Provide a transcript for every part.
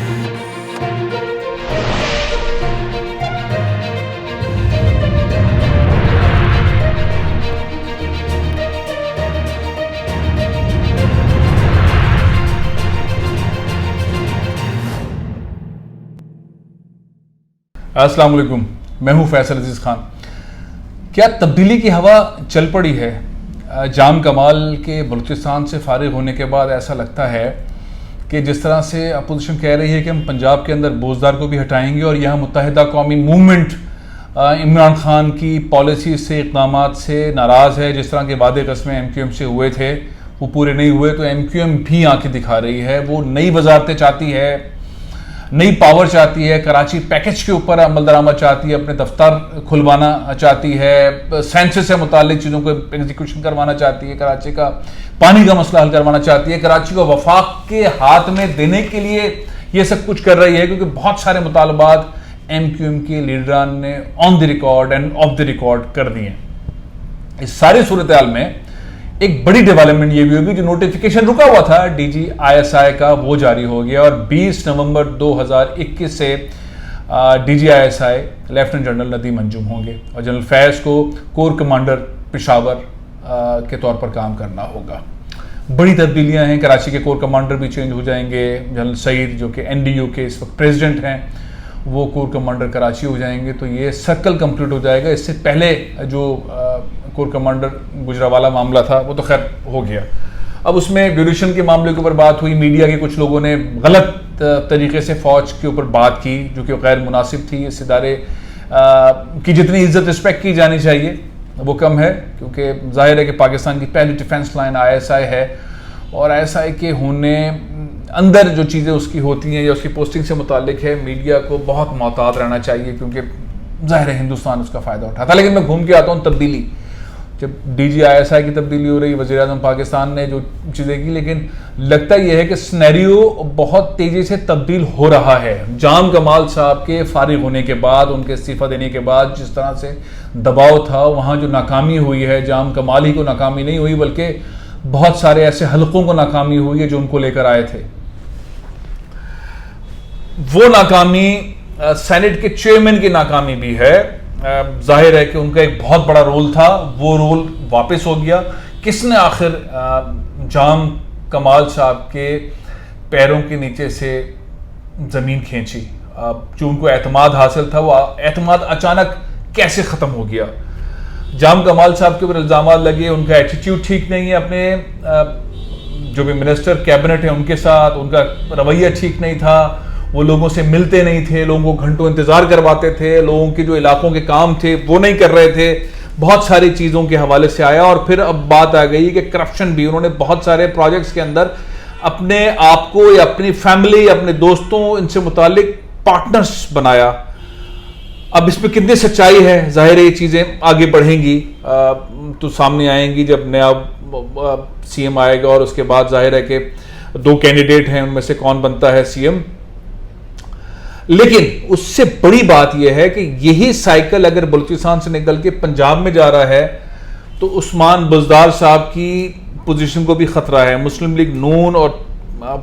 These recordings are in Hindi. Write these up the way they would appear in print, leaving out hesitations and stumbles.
अस्सलाम वालेकुम, मैं हूं फैसल अजीज़ खान। क्या तब्दीली की हवा चल पड़ी है? जाम कमाल के बलूचिस्तान से फारिग होने के बाद ऐसा लगता है कि जिस तरह से अपोजिशन कह रही है कि हम पंजाब के अंदर बोझदार को भी हटाएंगे और यहाँ मुत्तहिदा कौमी मूवमेंट इमरान खान की पॉलिसी से, इक़दामात से नाराज़ है। जिस तरह के वादे कस्में MQM से हुए थे वो पूरे नहीं हुए, तो MQM भी आंखें दिखा रही है। वो नई वजारतें चाहती है, नई पावर चाहती है, कराची पैकेज के ऊपर अमल दरामद चाहती है, अपने दफ्तर खुलवाना चाहती है, सेंसस से मुतालिक चीज़ों को एग्जीक्यूशन करवाना चाहती है, कराची का पानी का मसला हल करवाना चाहती है, कराची को वफाक के हाथ में देने के लिए ये सब कुछ कर रही है, क्योंकि बहुत सारे मुतालबात MQM के लीडरान ने on the record end of the record कर दिए। इस सारी सूरत हाल में एक बड़ी डेवलपमेंट ये भी होगी, जो नोटिफिकेशन रुका हुआ था DGISI का वो जारी हो गया और 20 नवंबर 2021 से DGISI lieutenant general Nadeem Anjum होंगे और जनरल फैज़ को कोर कमांडर पेशावर के तौर पर काम करना होगा। बड़ी तब्दीलियां हैं, कराची के कोर कमांडर भी चेंज हो जाएंगे। जनरल सईद जो कि NDU के इस वक्त प्रेसिडेंट हैं, वो कोर कमांडर कराची हो जाएंगे, तो ये सर्कल कंप्लीट हो जाएगा। इससे पहले जो कोर कमांडर गुजरावाला मामला था वो तो खैर हो गया। अब उसमें ड्यूरेशन के मामले के ऊपर बात हुई, मीडिया के कुछ लोगों ने गलत तरीके से फ़ौज के ऊपर बात की जो कि गैर मुनासिब थी। इस इदारे की जितनी इज्जत रिस्पेक्ट की जानी चाहिए वो कम है, क्योंकि जाहिर है कि पाकिस्तान की पहली डिफेंस लाइन ISI है और ISI के होने अंदर जो चीज़ें उसकी होती हैं या उसकी पोस्टिंग से मुतालिक है, मीडिया को बहुत मोहतात रहना चाहिए, क्योंकि ज़ाहिर है हिंदुस्तान उसका फ़ायदा उठाता। लेकिन मैं घूम के आता हूँ तब्दीली, जब DGISI की तब्दीली हो रही, वज़ीर आज़म पाकिस्तान ने जो चीज़ें की, लेकिन लगता यह है कि सिनेरियो बहुत तेज़ी से तब्दील हो रहा है। जाम कमाल साहब के फारिग होने के बाद, उनके इस्तीफ़ा देने के बाद जिस तरह से दबाव था, वहाँ जो नाकामी हुई है, जाम कमाल ही को नाकामी नहीं हुई बल्कि बहुत सारे ऐसे हलकों को नाकामी हुई है जो उनको लेकर आए थे। वो नाकामी सेनेट के चेयरमैन की नाकामी भी है। जाहिर है कि उनका एक बहुत बड़ा रोल था, वो रोल वापस हो गया। किसने आखिर जाम कमाल साहब के पैरों के नीचे से ज़मीन खींची? जो उनको एतमाद हासिल था, वो एतमाद अचानक कैसे ख़त्म हो गया? जाम कमाल साहब के ऊपर इल्ज़ाम लगे, उनका एटीट्यूड ठीक नहीं है, अपने जो भी मिनिस्टर कैबिनेट है उनके साथ उनका रवैया ठीक नहीं था, वो लोगों से मिलते नहीं थे, लोगों को घंटों इंतज़ार करवाते थे, लोगों के जो इलाकों के काम थे वो नहीं कर रहे थे। बहुत सारी चीज़ों के हवाले से आया और फिर अब बात आ गई कि करप्शन भी, उन्होंने बहुत सारे प्रोजेक्ट्स के अंदर अपने आप को या अपनी फैमिली, अपने दोस्तों, इनसे मुतालिक पार्टनर्स बनाया। अब इसमें कितनी सच्चाई है, जाहिर है ये चीज़ें आगे बढ़ेंगी तो सामने आएंगी जब नया CM आएगा और उसके बाद जाहिर है कि 2 कैंडिडेट हैं, उनमें से कौन बनता है CM। लेकिन उससे बड़ी बात यह है कि यही साइकिल अगर बलूचिस्तान से निकल के पंजाब में जा रहा है तो उस्मान बुज़दार साहब की पोजीशन को भी ख़तरा है। मुस्लिम लीग नून और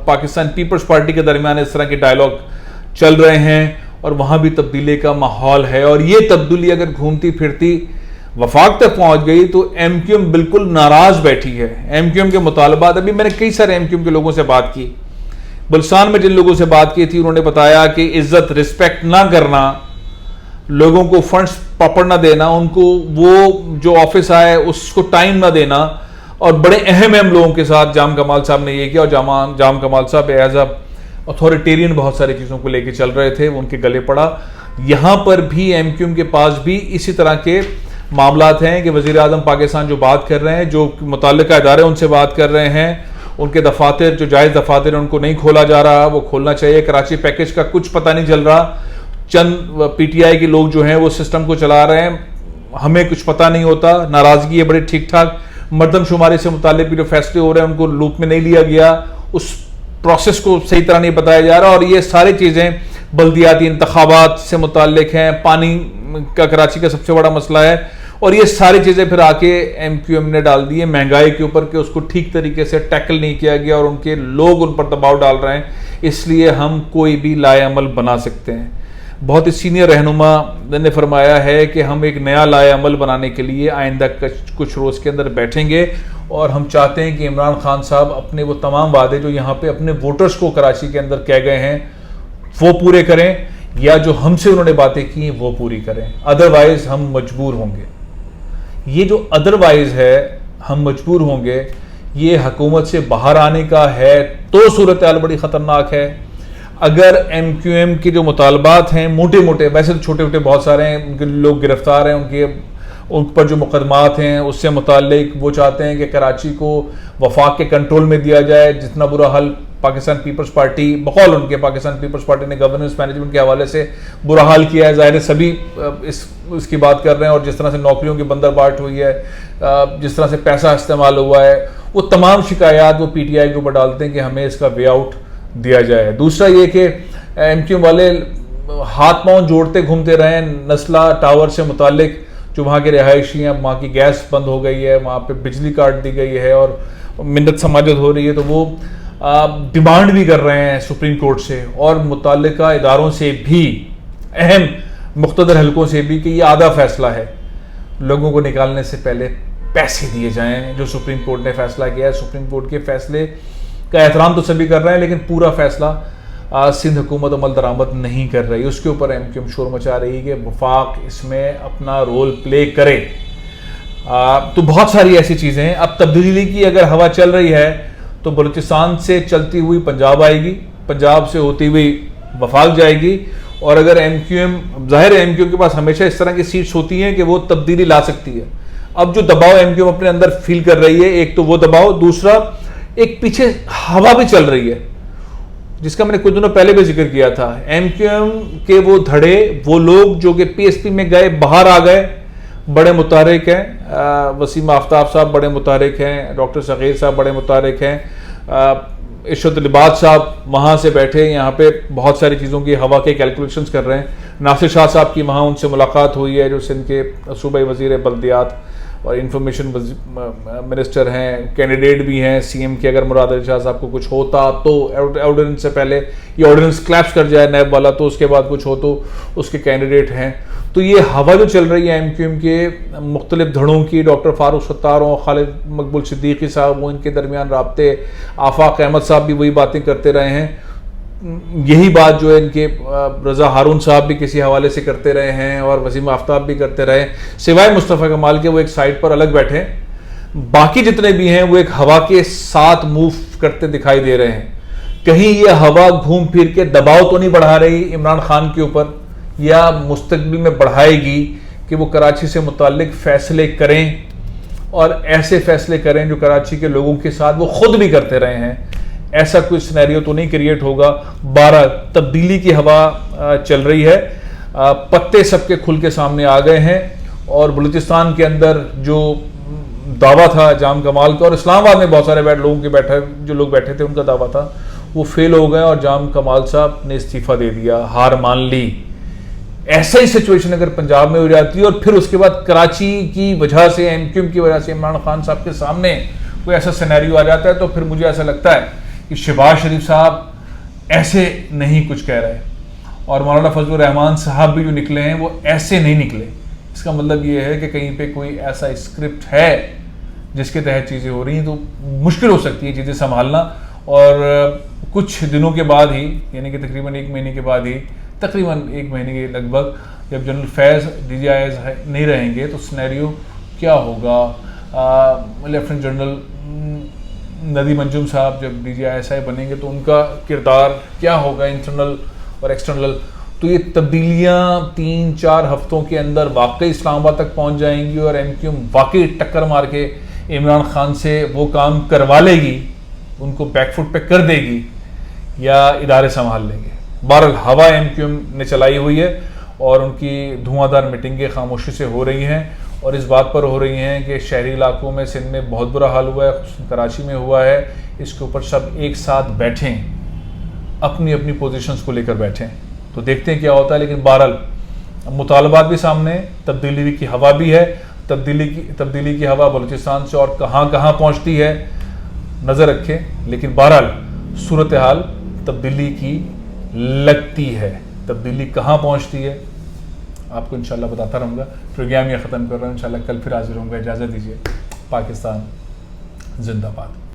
पाकिस्तान पीपल्स पार्टी के दरमियान इस तरह के डायलॉग चल रहे हैं और वहाँ भी तब्दीली का माहौल है। और ये तब्दीली अगर घूमती फिरती वफाक तक पहुँच गई तो MQM बिल्कुल नाराज़ बैठी है। MQM के मुतालबात, अभी मैंने कई सारे MQM के लोगों से बात की, बलुचिस्तान में जिन लोगों से बात की थी उन्होंने बताया कि इज्जत रिस्पेक्ट ना करना, लोगों को फंड्स प्रॉपर ना देना, उनको वो जो ऑफिस आए उसको टाइम ना देना, और बड़े अहम लोगों के साथ जाम कमाल साहब ने ये किया। और जाम कमाल साहब एज अ अथॉरिटेरियन बहुत सारी चीज़ों को लेके चल रहे थे, वो उनके गले पड़ा। यहाँ पर भी MQM के पास भी इसी तरह के मामलात हैं कि वज़ीर आज़म पाकिस्तान जो बात कर रहे हैं, जो मुतल्लिका इदारे उनसे बात कर रहे हैं, उनके दफातर जो जायज़ दफातर हैं उनको नहीं खोला जा रहा, वो खोलना चाहिए। कराची पैकेज का कुछ पता नहीं चल रहा, चंद PTI के लोग जो हैं वो सिस्टम को चला रहे हैं, हमें कुछ पता नहीं होता। नाराज़गी है बड़े ठीक ठाक, मरदमशुमारी से मुताल्लिक भी जो फैसले हो रहे हैं उनको लूप में नहीं लिया गया, उस प्रोसेस को सही तरह नहीं बताया जा रहा। और ये सारी चीज़ें बल्दियाती इंतखाबात से मुताल्लिक हैं, पानी का कराची का सबसे बड़ा मसला है, और ये सारी चीज़ें फिर आके MQM ने डाल दी है महंगाई के ऊपर कि उसको ठीक तरीके से टैकल नहीं किया गया और उनके लोग उन पर दबाव डाल रहे हैं। इसलिए हम कोई भी लाएअमल बना सकते हैं। बहुत ही सीनियर रहनुमा ने फरमाया है कि हम एक नया लाएअमल बनाने के लिए आइंदा कुछ रोज़ के अंदर बैठेंगे और हम चाहते हैं कि इमरान खान साहब अपने वो तमाम वादे जो यहाँ पे अपने वोटर्स को कराची के अंदर कह गए हैं वो पूरे करें, या जो हमसे उन्होंने बातें की वो पूरी करें, अदरवाइज हम मजबूर होंगे। ये जो अदरवाइज है हम मजबूर होंगे, ये हुकूमत से बाहर आने का है तो सूरत हाल बड़ी ख़तरनाक है। अगर MQM के जो मुतालबात हैं मोटे मोटे, वैसे तो छोटे छोटे बहुत सारे हैं, उनके लोग गिरफ्तार हैं, उन पर जो मुकदमात हैं उससे मुताल्लिक वो चाहते हैं कि कराची को वफाक के कंट्रोल में दिया जाए। जितना बुरा हाल पाकिस्तान पीपल्स पार्टी, बकौल उनके पाकिस्तान पीपल्स पार्टी ने गवर्नेंस मैनेजमेंट के हवाले से बुरा हाल किया है, ज़ाहिर सभी इसकी बात कर रहे हैं। और जिस तरह से नौकरियों की बंदरबाट हुई है, जिस तरह से पैसा इस्तेमाल हुआ है, वो तमाम शिकायत वो PTI के ऊपर डालते हैं कि हमें इसका वे आउट दिया जाए। दूसरा ये कि MQM वाले हाथ पांव जोड़ते घूमते रहे नस्ला टावर से मुतालिक, जो वहाँ के रिहायशी हैं, वहाँ की गैस बंद हो गई है, वहाँ पे बिजली काट दी गई है और मिन्नत समाजत हो रही है, तो वो डिमांड भी कर रहे हैं सुप्रीम कोर्ट से और मुतल्लिका इदारों से भी, अहम मुख्तदर हलकों से भी, कि ये आधा फैसला है, लोगों को निकालने से पहले पैसे दिए जाएं। जो सुप्रीम कोर्ट ने फैसला किया है, सुप्रीम कोर्ट के फैसले का एहतराम तो सभी कर रहे हैं, लेकिन पूरा फैसला सिंध हुकूमत अमल दरामद नहीं कर रही। उसके ऊपर MQM शोर मचा रही है कि वफाक इसमें अपना रोल प्ले करे। तो बहुत सारी ऐसी चीज़ें हैं। अब तब्दीली की अगर हवा चल रही है तो बलूचिस्तान से चलती हुई पंजाब आएगी, पंजाब से होती हुई वफाक जाएगी। और अगर MQM, जाहिर है MQM के पास हमेशा इस तरह की सीट्स होती हैं कि वो तब्दीली ला सकती है। अब जो दबाव MQM अपने अंदर फील कर रही है, एक तो वो दबाव, दूसरा एक पीछे हवा भी चल रही है जिसका मैंने कुछ दिनों पहले भी जिक्र किया था। MQM के वो धड़े, वो लोग जो कि PSP में गए, बाहर आ गए, बड़े मुतारिक हैं। वसीम आफ्ताब साहब बड़े मुतारिक हैं, डॉक्टर सगीर साहब बड़े मुतारिक हैं, इशरत लिबास साहब वहाँ से बैठे यहाँ पे बहुत सारी चीज़ों की हवा के कैलकुलेशंस कर रहे हैं। नासिर शाह साहब की वहाँ उनसे मुलाकात हुई है, जो सिंध के सूबाई वज़ीर बल्दियात और इंफॉर्मेशन मिनिस्टर हैं, कैंडिडेट भी हैं CM के। अगर मुराद अली शाह साहब को कुछ होता तो ऑर्डिनेंस से पहले, ये ऑर्डिनेंस क्लैप्स कर जाए नैब वाला, तो उसके बाद कुछ हो तो उसके कैंडिडेट हैं। तो ये हवा जो चल रही है MQM के मुख्तलिफ धड़ों की, डॉक्टर फारूक सत्तार और खालिद मकबूल सिद्दीकी साहब, वो इनके दरमियान राब्ते, आफाक अहमद साहब भी वही बातें करते रहे हैं। यही बात जो है इनके रज़ा हारून साहब भी किसी हवाले से करते रहे हैं और वसीम आफ्ताब भी करते रहे, सिवाय मुस्तफ़ा कमाल के, वो एक साइड पर अलग बैठे। बाकी जितने भी हैं वो एक हवा के साथ मूव करते दिखाई दे रहे हैं। कहीं ये हवा घूम फिर के दबाव तो नहीं बढ़ा रही इमरान खान के ऊपर, या मुस्तकबिल में बढ़ाएगी कि वो कराची से मुताल्लिक फ़ैसले करें और ऐसे फ़ैसले करें जो कराची के लोगों के साथ वो खुद भी करते रहे हैं। ऐसा कोई सिनेरियो तो नहीं क्रिएट होगा। 12 तब्दीली की हवा चल रही है, पत्ते सबके खुल के सामने आ गए हैं। और बलूचिस्तान के अंदर जो दावा था जाम कमाल का, और इस्लामाबाद में बहुत सारे लोगों के जो लोग बैठे थे उनका दावा था, वो फेल हो गए और जाम कमाल साहब ने इस्तीफ़ा दे दिया, हार मान ली। ऐसा ही सिचुएशन अगर पंजाब में हो जाती है और फिर उसके बाद कराची की वजह से, MQM की वजह से इमरान खान साहब के सामने कोई ऐसा सिनेरियो आ जाता है, तो फिर मुझे ऐसा लगता है कि शहबाज शरीफ साहब ऐसे नहीं कुछ कह रहे और मौलाना फजलुर रहमान साहब भी जो निकले हैं वो ऐसे नहीं निकले। इसका मतलब ये है कि कहीं पे कोई ऐसा स्क्रिप्ट है जिसके तहत चीज़ें हो रही हैं, तो मुश्किल हो सकती है चीज़ें संभालना। और कुछ दिनों के बाद ही, यानी कि तकरीबन 1 महीने के बाद ही, तकरीबन 1 महीने के लगभग, जब जनरल फैज़ DGIS नहीं रहेंगे तो सिनेरियो क्या होगा। लेफ्टिनेंट जनरल नदीम अंजुम साहब जब DGISI बनेंगे तो उनका किरदार क्या होगा, इंटरनल और एक्सटर्नल। तो ये तब्दीलियाँ 3-4 हफ्तों के अंदर वाकई इस्लामाबाद तक पहुँच जाएंगी और MQM वाकई टक्कर मार के इमरान खान से वो काम करवा लेगी, उनको बैकफुट पे कर देगी, या इदारे संभाल लेंगे। बहरहाल हवा MQM ने चलाई हुई है और उनकी धुआंधार मीटिंगें खामोशी से हो रही हैं और इस बात पर हो रही हैं कि शहरी इलाकों में सिंध में बहुत बुरा हाल हुआ है, कराची में हुआ है। इसके ऊपर सब एक साथ बैठें, अपनी अपनी पोजीशंस को लेकर बैठें, तो देखते हैं क्या होता है। लेकिन बहरहाल मुतालबात भी सामने, तब्दीली की हवा भी है। तब्दीली की हवा बलूचिस्तान से और कहाँ कहाँ पहुँचती है नज़र रखें। लेकिन बहरहाल सूरत हाल तब्दीली की लगती है। तब्दीली कहाँ पहुँचती है आपको इंशाल्लाह बताता रहूँगा। प्रोग्राम ये ख़त्म कर रहा हूँ, इंशाल्लाह कल फिर हाजिर होऊंगा। इजाज़त दीजिए। पाकिस्तान जिंदाबाद।